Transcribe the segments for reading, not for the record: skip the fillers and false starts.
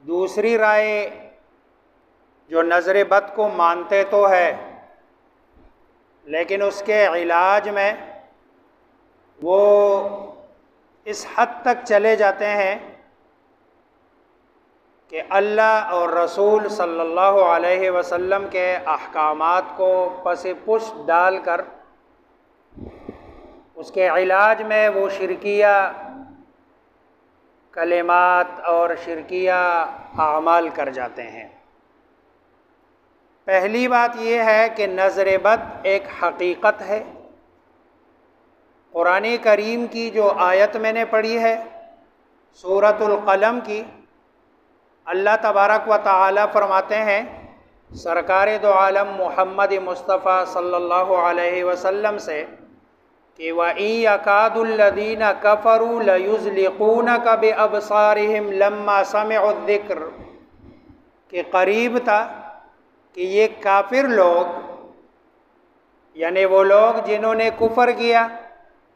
दूसरी राय जो नज़र बद को मानते तो है, लेकिन उसके इलाज में वो इस हद तक चले जाते हैं कि अल्लाह और रसूल सल्लल्लाहु अलैहि वसल्लम के अहकामात को पसे पुश डालकर उसके इलाज में वो शिरकिया कलिमात और शिरकिया आमाल कर जाते हैं। पहली बात यह है कि नज़र बद एक हकीकत है। कुरान करीम की जो आयत मैंने पढ़ी है सूरतुल कलम की, अल्लाह तबारक व तआला फरमाते हैं सरकार दो आलम मोहम्मद मुस्तफ़ा सल्लल्लाहु अलैहि वसल्लम से कि वइन यकादुल्लज़ीना कफ़रू लयुज़लिक़ूनका बिअबसारिहिम लम्मा समिअु ज़िक्र, कि करीब था कि ये काफिर लोग यानी वो लोग जिन्होंने कुफ़र किया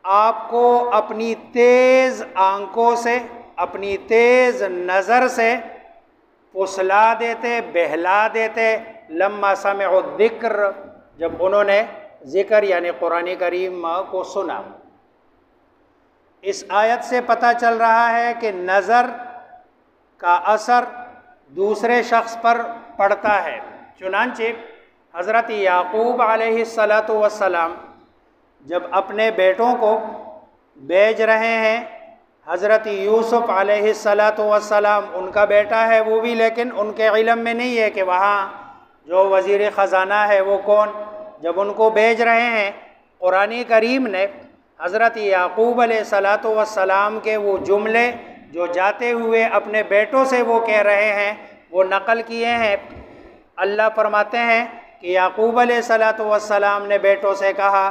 आपको अपनी तेज़ आंखों से, अपनी तेज़ नज़र से फुसला देते, बहला देते, लम्मा समिअु ज़िक्र, जब उन्होंने ज़िक्र यानी कुरान करीम को सुना। इस आयत से पता चल रहा है कि नज़र का असर दूसरे शख्स पर पड़ता है। चुनांचे हज़रत याकूब अलैहिस्सलातु वस्सलाम जब अपने बेटों को भेज रहे हैं, हज़रत यूसुफ़ अलैहिस्सलातु वस्सलाम उनका बेटा है वो भी, लेकिन उनके इल्म में नहीं है कि वहाँ जो वज़ीर ख़ज़ाना है वो कौन। जब उनको भेज रहे हैं, कुरान करीम ने हज़रत याकूब अलैहिस्सलातु वस्सलाम के वो जुमले जो जाते हुए अपने बेटों से वो कह रहे हैं वो नकल किए हैं। अल्लाह फरमाते हैं कि याकूब अलैहिस्सलातु वस्सलाम ने बेटों से कहा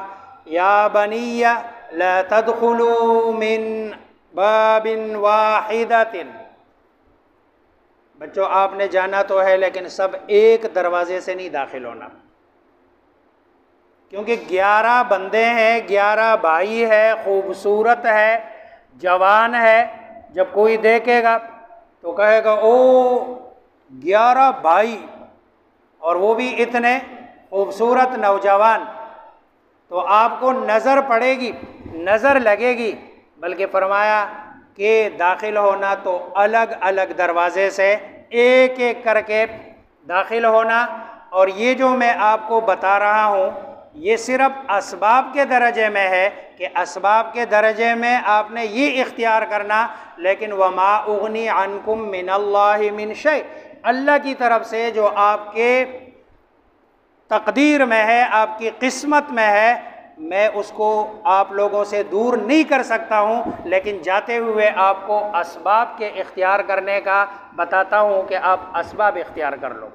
या बनिया ला तदखुलू मिन बाबिन वाहिदतिन, बच्चों आपने जाना तो है लेकिन सब एक दरवाजे से नहीं दाखिल होना, क्योंकि 11 बंदे हैं, 11 भाई है, खूबसूरत है, जवान है। जब कोई देखेगा तो कहेगा ओ 11 भाई और वो भी इतने खूबसूरत नौजवान, तो आपको नज़र पड़ेगी, नज़र लगेगी। बल्कि फरमाया कि दाखिल होना तो अलग अलग दरवाज़े से एक एक करके दाखिल होना। और ये जो मैं आपको बता रहा हूँ ये सिर्फ असबाब के दर्जे में है कि असबाब के दर्जे में आपने ये इख्तियार करना, लेकिन वमा उगनी अनकुम मिनल्लाहि मिन शै, अल्लाह की तरफ से जो आपके तकदीर में है, आपकी किस्मत में है, मैं उसको आप लोगों से दूर नहीं कर सकता हूँ। लेकिन जाते हुए आपको असबाब के इख्तियार करने का बताता हूँ कि आप असबाब इख्तियार कर लो।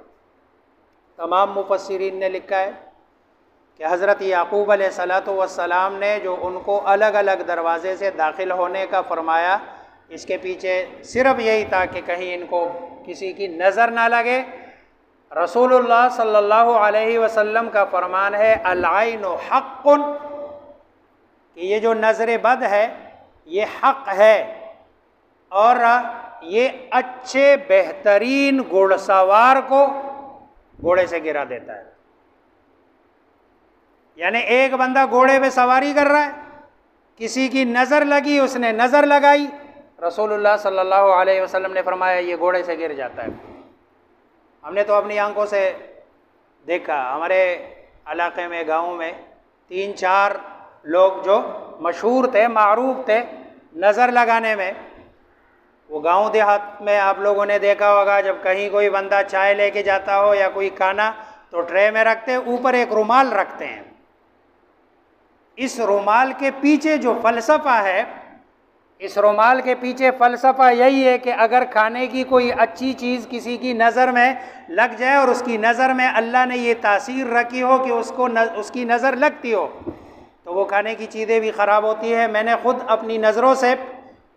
तमाम मुफस्सिरीन ने लिखा है कि हज़रत याकूब अलैहिस्सलातु वस्सलाम ने जो उनको अलग अलग दरवाज़े से दाखिल होने का फरमाया, इसके पीछे सिर्फ यही था कि कहीं इनको किसी की नज़र ना लगे। रसूलुल्लाह सल्लल्लाहु अलैहि वसल्लम का फरमान है अल-आइनु हक़्क़ुन, कि ये जो नज़र बद है ये हक़ है और ये अच्छे बेहतरीन घुड़सवार को घोड़े से गिरा देता है। यानी एक बंदा घोड़े पे सवारी कर रहा है, किसी की नज़र लगी, उसने नज़र लगाई, रसूलुल्लाह सल्लल्लाहु अलैहि वसल्लम ने फरमाया ये घोड़े से गिर जाता है। हमने तो अपनी आंखों से देखा, हमारे इलाके में गाँव में 3-4 लोग जो मशहूर थे, मारूफ थे नज़र लगाने में। वो गांव देहात में आप लोगों ने देखा होगा, जब कहीं कोई बंदा चाय लेके जाता हो या कोई खाना तो ट्रे में रखते, ऊपर एक रुमाल रखते हैं। इस रुमाल के पीछे जो फ़लसफ़ा है, इस रुमाल के पीछे फ़लसफ़ा यही है कि अगर खाने की कोई अच्छी चीज़ किसी की नज़र में लग जाए और उसकी नज़र में अल्लाह ने ये तासीर रखी हो कि उसकी नज़र लगती हो, तो वो खाने की चीज़ें भी ख़राब होती है। मैंने ख़ुद अपनी नज़रों से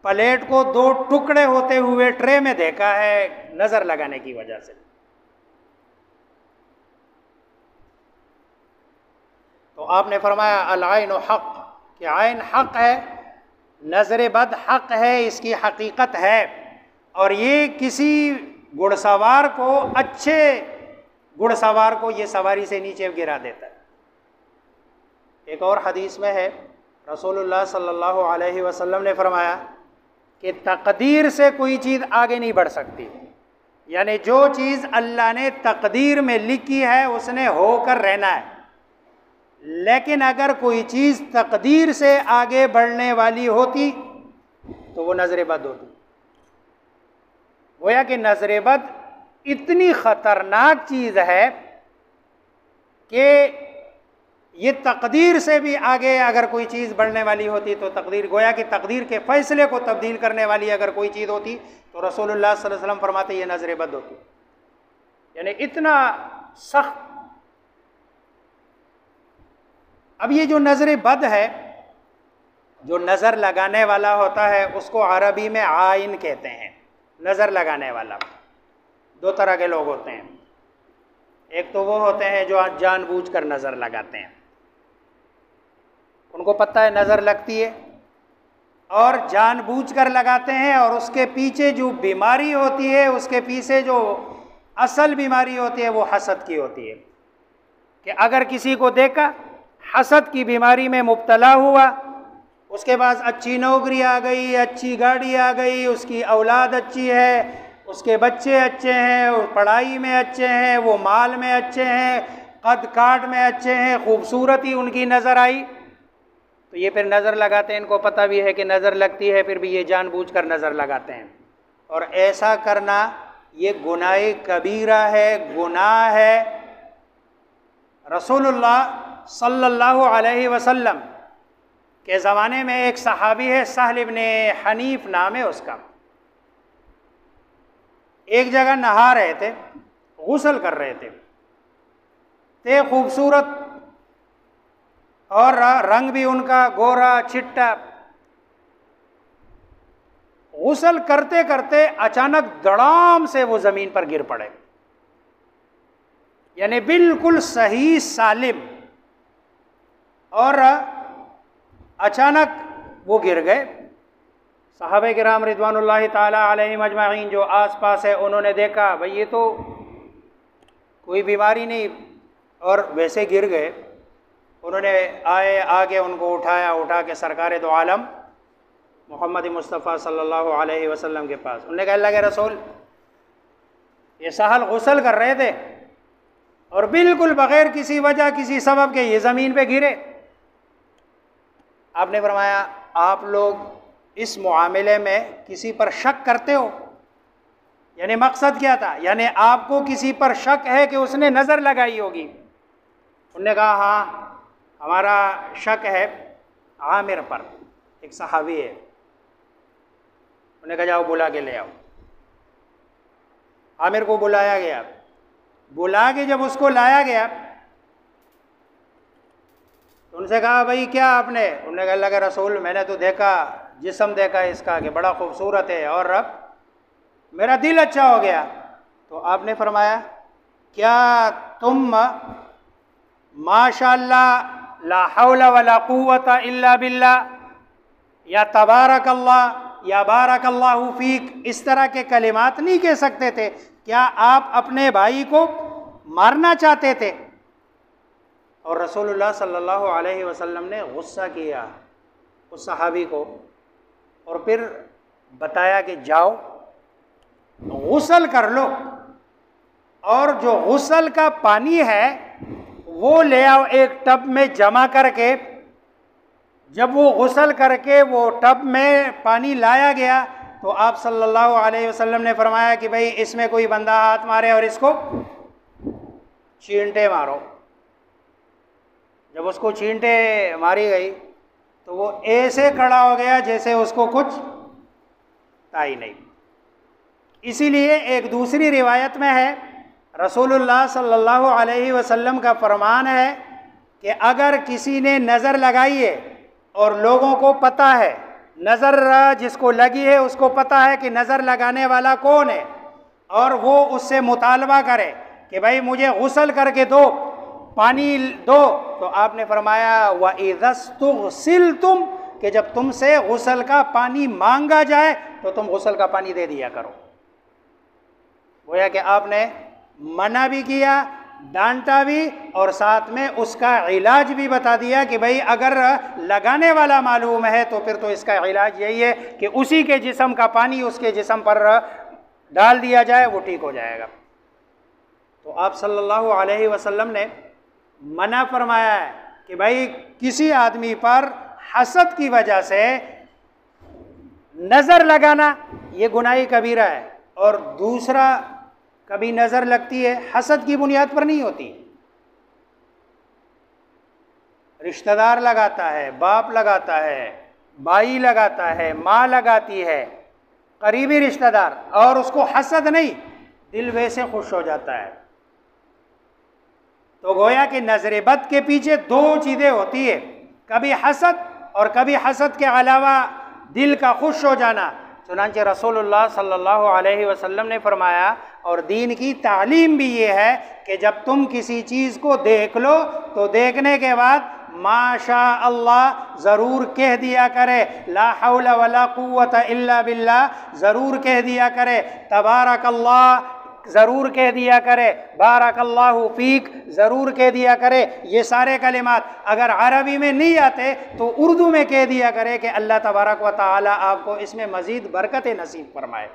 प्लेट को 2 टुकड़े होते हुए ट्रे में देखा है नज़र लगाने की वजह से। तो आपने फरमाया अल-आइनु हक़, कि आइन हक़ है, नज़र बद हक़ है, इसकी हकीकत है। और ये किसी घुड़सवार को, अच्छे घुड़सवार को ये सवारी से नीचे गिरा देता है। एक और हदीस में है, रसूलुल्लाह सल्लल्लाहु अलैहि वसल्लम ने फरमाया कि तकदीर से कोई चीज़ आगे नहीं बढ़ सकती, यानी जो चीज़ अल्लाह ने तकदीर में लिखी है उसने होकर रहना है। लेकिन अगर कोई चीज़ तकदीर से आगे बढ़ने वाली होती तो वो नज़र बद होती। गोया कि नज़र बद इतनी ख़तरनाक चीज़ है कि ये तकदीर से भी आगे अगर कोई चीज़ बढ़ने वाली होती तो तकदीर, गोया कि तकदीर के फ़ैसले को तब्दील करने वाली अगर कोई चीज़ होती तो रसूलुल्लाह सल्लल्लाहु अलैहि वसल्लम फरमाते ये नज़र बद होती। यानी इतना सख्त। अब ये जो नज़र बद है, जो नज़र लगाने वाला होता है उसको अरबी में आइन कहते हैं। नज़र लगाने वाला दो तरह के लोग होते हैं। एक तो वो होते हैं जो जानबूझकर नज़र लगाते हैं, उनको पता है नज़र लगती है और जानबूझकर लगाते हैं, और उसके पीछे जो बीमारी होती है, उसके पीछे जो असल बीमारी होती है वो हसद की होती है। कि अगर किसी को देखा हसद की बीमारी में मुब्तला हुआ, उसके पास अच्छी नौकरी आ गई, अच्छी गाड़ी आ गई, उसकी औलाद अच्छी है, उसके बच्चे अच्छे हैं, वो पढ़ाई में अच्छे हैं, वो माल में अच्छे हैं, कद काट में अच्छे हैं, खूबसूरती उनकी नज़र आई, तो ये फिर नज़र लगाते हैं। इनको पता भी है कि नज़र लगती है, फिर भी ये जानबूझकर नज़र लगाते हैं। और ऐसा करना ये गुनाह कबीरा है, गुनाह है। रसूलुल्लाह सल्लल्लाहु अलैहि वसल्लम के ज़माने में एक सहाबी है, सहल इब्ने हनीफ नाम है उसका। एक जगह नहा रहे थे, गुस्ल कर रहे थे खूबसूरत और रंग भी उनका गोरा चिट्टा। गुस्ल करते करते अचानक धड़ाम से वो ज़मीन पर गिर पड़े, यानी बिल्कुल सही सालिम, और अचानक वो गिर गए। सहाबे किराम रिदवानुल्लाहि ताला अलैहिम अजमाइन जो आस पास है उन्होंने देखा भाई ये तो कोई बीमारी नहीं, और वैसे गिर गए। उन्होंने आगे उनको उठाया, उठा के सरकार दो आलम मोहम्मद मुस्तफ़ा सल्लल्लाहु अलैहि वसल्लम के पास। उन्होंने कहा अल्लाह के रसूल, ये सहल गुस्ल कर रहे थे और बिल्कुल बग़ैर किसी वजह किसी सबब के ये ज़मीन पे गिरे। आपने फरमाया आप लोग इस मामले में किसी पर शक करते हो? यानी मकसद क्या था? यानी आपको किसी पर शक है कि उसने नज़र लगाई होगी? उन्होंने कहा हाँ हमारा शक है आमिर पर, एक सहाबी है। उन्होंने कहा जाओ बुला के ले आओ। आमिर को बुलाया गया, बुला के जब उसको लाया गया तो उनसे कहा भाई क्या आपने? उन्होंने कहा अल्लाह के रसूल मैंने तो देखा, जिस्म देखा इसका कि बड़ा खूबसूरत है और अब मेरा दिल अच्छा हो गया। तो आपने फरमाया क्या तुम माशाअल्लाह ला हौला वला कुव्वता इल्ला बिल्लाह या तबारक अल्लाह या बारक अल्लाहु फीक इस तरह के कलिमात नहीं कह सकते थे? क्या आप अपने भाई को मारना चाहते थे? और रसूलुल्लाह सल्लल्लाहु अलैहि वसल्लम ने गुस्सा किया उस सहाबी को और फिर बताया कि जाओ गुस्ल कर लो, और जो गुस्ल का पानी है वो ले आओ एक टब में जमा करके। जब वो गुस्ल करके वो टब में पानी लाया गया तो आप सल्लल्लाहु अलैहि वसल्लम ने फरमाया कि भाई इसमें कोई बंदा हाथ मारे और इसको चींटे मारो। जब उसको चींटे मारी गई तो वो ऐसे खड़ा हो गया जैसे उसको कुछ था ही नहीं। इसीलिए एक दूसरी रिवायत में है रसूलुल्लाह सल्लल्लाहु अलैहि वसल्लम का फरमान है कि अगर किसी ने नज़र लगाई है और लोगों को पता है, नज़र जिसको लगी है उसको पता है कि नज़र लगाने वाला कौन है, और वो उससे मुतालबा करे कि भाई मुझे गुस्ल करके दो, पानी दो, तो आपने फरमाया व इज़स्तुग़सिलतुम कि जब तुमसे गुस्ल का पानी मांगा जाए तो तुम गुस्ल का पानी दे दिया करो। गोया कि आपने मना भी किया, डांटा भी, और साथ में उसका इलाज भी बता दिया कि भाई अगर लगाने वाला मालूम है तो फिर तो इसका इलाज यही है कि उसी के जिस्म का पानी उसके जिस्म पर डाल दिया जाए, वो ठीक हो जाएगा। तो आप सल्लल्लाहु अलैहि वसल्लम ने मना फरमाया है कि भाई किसी आदमी पर हसद की वजह से नज़र लगाना ये गुनाही कबीरा है। और दूसरा, कभी नज़र लगती है हसद की बुनियाद पर नहीं होती, रिश्तेदार लगाता है, बाप लगाता है, भाई लगाता है, माँ लगाती है, करीबी रिश्तेदार, और उसको हसद नहीं, दिल वैसे खुश हो जाता है। तो गोया कि नजर बद के पीछे दो चीज़ें होती है, कभी हसद और कभी हसद के अलावा दिल का खुश हो जाना। चुनांचे रसूलुल्लाह सल्लल्लाहु अलैहि वसल्लम ने फरमाया, और दीन की तालीम भी ये है कि जब तुम किसी चीज़ को देख लो तो देखने के बाद माशा अल्लाह ज़रूर कह दिया करे, ला हौला वला कुव्वत इल्ला बिल्लाह ज़रूर कह दिया करे, तबारक अल्लाह ज़रूर कह दिया करे, बारकल्लाहु फीक ज़रूर कह दिया करे। ये सारे कलिमात अगर अरबी में नहीं आते तो उर्दू में कह दिया करे कि अल्लाह तबारक व तआला आपको इसमें मज़ीद बरकत नसीब फरमाए।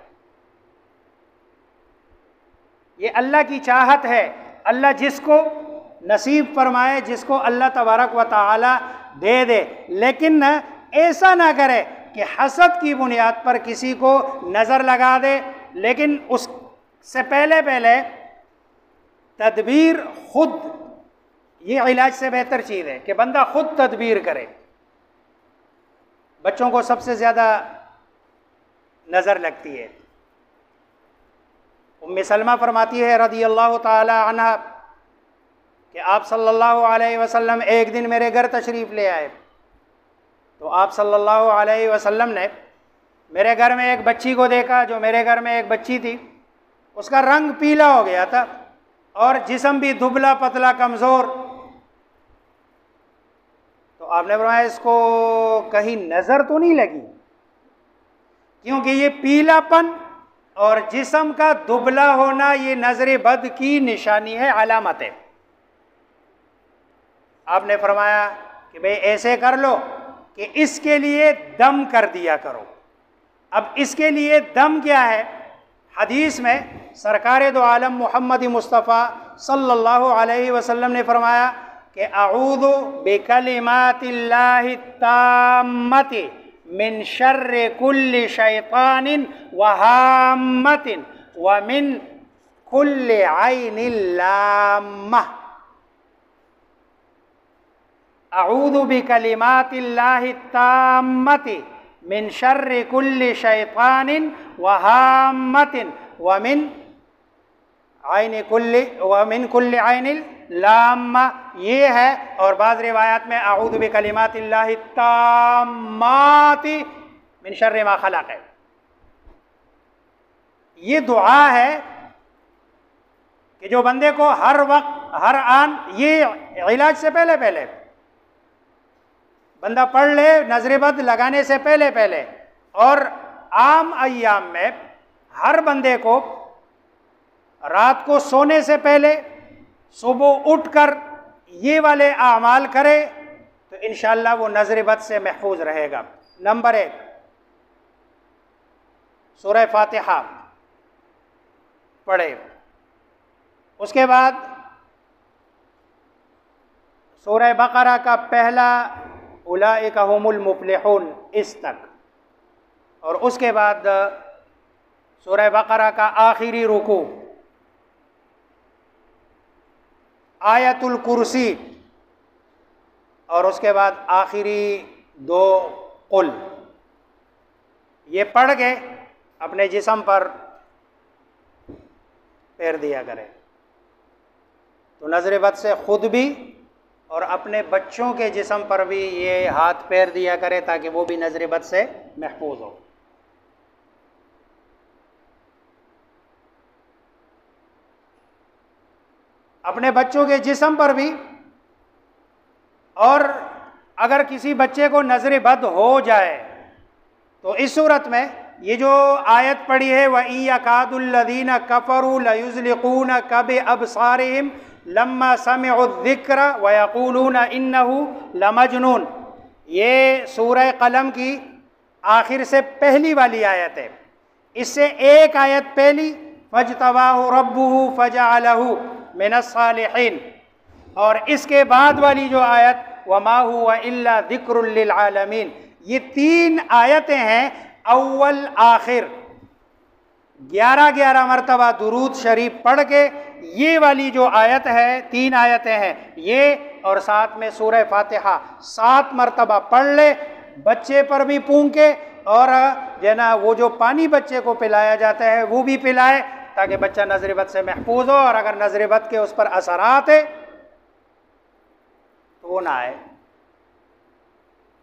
ये अल्लाह की चाहत है, अल्लाह जिसको नसीब फरमाए, जिसको अल्लाह तबारक व तआला दे दे, लेकिन ऐसा ना करे कि हसद की बुनियाद पर किसी को नज़र लगा दे। लेकिन उससे पहले तदबीर खुद, ये इलाज से बेहतर चीज़ है कि बंदा खुद तदबीर करे। बच्चों को सबसे ज़्यादा नज़र लगती है। उम्मे सलमा फरमाती है रज़ी अल्लाह ताला अन्हा कि आप सल्लल्लाहु अलैहि वसल्लम एक दिन मेरे घर तशरीफ़ ले आए, तो आप सल्लल्लाहु अलैहि वसल्लम ने मेरे घर में एक बच्ची को देखा। जो मेरे घर में एक बच्ची थी, उसका रंग पीला हो गया था और जिस्म भी दुबला पतला कमज़ोर। तो आपने फरमाया इसको कहीं नज़र तो नहीं लगी, क्योंकि ये पीलापन और जिस्म का दुबला होना ये नज़र बद की निशानी है, अलामत है। आपने फरमाया कि भाई ऐसे कर लो कि इसके लिए दम कर दिया करो। अब इसके लिए दम क्या है? हदीस में सरकार दो आलम मोहम्मद मुस्तफ़ा सल्लल्लाहु अलैहि वसल्लम ने फरमाया कि अऊज़ु बिकलिमातिल्लाहि ताम्मति मिन शर्रि कुल्लि शैतानिन व हाम्मतिन व मिन कुल्लि ऐनिल लाम्मा। अऊज़ु बिकलिमातिल्लाहि ताम्मति मिन शर्रि कुल्लि शैतानिन व हाम्मतिन व मिन कुल्लि ऐनिल लाम्मा, ये है। और बाज़ रिवायात में अऊज़ु बिकलिमातिल्लाहि ताम्माति मिन शर्रि मा खलक़ है। ये दुआ है कि जो बंदे को हर वक्त हर आन, ये इलाज से पहले बंदा पढ़ ले, नजर बद लगाने से पहले। और आम अय्याम में हर बंदे को रात को सोने से पहले सुबह उठकर ये वाले आमाल करे तो इंशाअल्लाह वो नजर बद से महफूज रहेगा। नंबर 1, सूरह फातिहा पढ़े। उसके बाद सूरह बकरा का पहला उलाइका हुमुल मुफ्लिहून इस तक, और उसके बाद सूरह बकरा का आखिरी रुकू आयतुल कुर्सी, और उसके बाद आखिरी 2 कुल। ये पढ़ के अपने जिस्म पर फेर दिया करें तो नजर बद से खुद भी और अपने बच्चों के जिस्म पर भी ये हाथ पैर दिया करे ताकि वो भी नजर बद से महफूज हो। अपने बच्चों के जिस्म पर भी, और अगर किसी बच्चे को नजर बद हो जाए तो इस सूरत में ये जो आयत पढ़ी है व यकादुल्लज़ीना कफ़रू लयुज़लिक़ूनका बिअबसारिहिम लम्मा समिअु ज़िक्र व यक़ूलूना इन्नहु लमजनून, ये सूरह कलम की आखिर से पहली वाली आयत है। इससे एक आयत पहली फजतबाहु रब्बुहु फजअलहु मिनस्सालिहीन, और इसके बाद वाली जो आयत वमा हुवा इल्ला ज़िक्रुल लिल आलमीन, ये 3 आयतें हैं अव्वल आखिर। 11 मरतबा दुरूद शरीफ पढ़ के ये वाली जो आयत है, 3 आयतें हैं ये, और साथ में सूरह फातिहा 7 मरतबा पढ़ ले, बच्चे पर भी पूंके, और जो ना वो जो पानी बच्चे को पिलाया जाता है वो भी पिलाए, ताकि बच्चा नजर बद से महफूज हो, और अगर नजर बद के उस पर असरात है तो वो ना आए।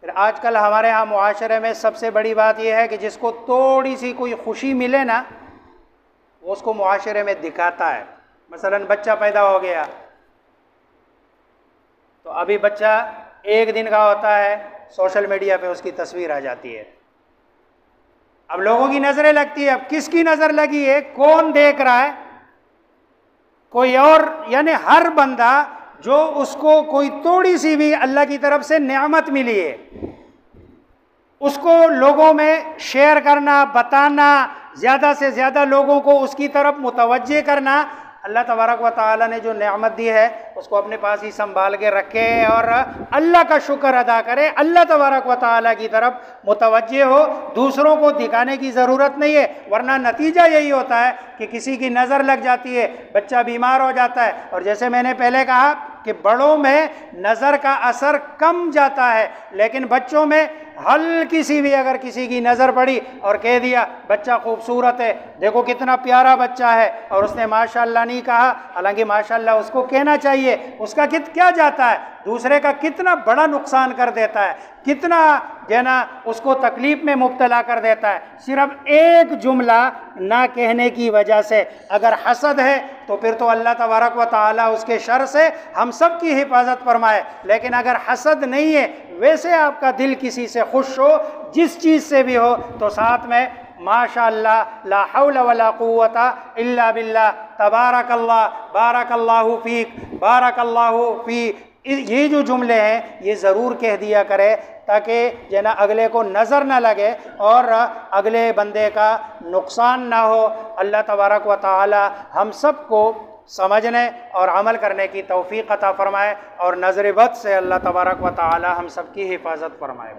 फिर आजकल हमारे यहाँ मुआशरे में सबसे बड़ी बात यह है कि जिसको थोड़ी सी कोई खुशी मिले ना, वो उसको मुआशरे में दिखाता है। मसलन बच्चा पैदा हो गया तो अभी बच्चा 1 दिन का होता है, सोशल मीडिया पे उसकी तस्वीर आ जाती है। अब लोगों की नज़रें लगती है, अब किसकी नज़र लगी है, कौन देख रहा है, कोई और, यानी हर बंदा जो उसको कोई थोड़ी सी भी अल्लाह की तरफ से नेमत मिली है उसको लोगों में शेयर करना, बताना, ज़्यादा से ज़्यादा लोगों को उसकी तरफ मुतवज्जे करना। अल्लाह तबारक व तआला ने जो नेमत दी है उसको अपने पास ही संभाल के रखे और अल्लाह का शुक्र अदा करे, अल्लाह तबारक व तआला की तरफ मुतवज्जे हो, दूसरों को दिखाने की ज़रूरत नहीं है। वरना नतीजा यही होता है कि किसी की नज़र लग जाती है, बच्चा बीमार हो जाता है, और जैसे मैंने पहले कहा कि बड़ों में नज़र का असर कम जाता है, लेकिन बच्चों में हल्की सी भी अगर किसी की नज़र पड़ी और कह दिया बच्चा खूबसूरत है, देखो कितना प्यारा बच्चा है, और उसने माशाअल्लाह नहीं कहा, हालांकि माशाअल्लाह उसको कहना चाहिए, उसका क्या जाता है, दूसरे का कितना बड़ा नुकसान कर देता है, कितना जो ना उसको तकलीफ में मुब्तला कर देता है, सिर्फ एक जुमला ना कहने की वजह से। अगर हसद है तो फिर तो अल्लाह तबारक व तआला उसके शर से हम सब की हिफाजत फरमाए, लेकिन अगर हसद नहीं है, वैसे आपका दिल किसी से खुश हो, जिस चीज़ से भी हो, तो साथ में माशाअल्लाह ला हौला वला कुव्वता इल्ला बिल्लाह, तबारकल्लाह, बारकल्लाहु फीक, बारकल्लाहु फी, ये जो जुमले हैं ये ज़रूर कह दिया करे, ताकि जना अगले को नज़र ना लगे और अगले बंदे का नुकसान ना हो। अल्लाह तबारक व तआला हम सब को समझने और अमल करने की तौफीक अता फ़रमाए, और नज़र बद से अल्लाह तबारक व तआला हम सब की हिफाजत फरमाए।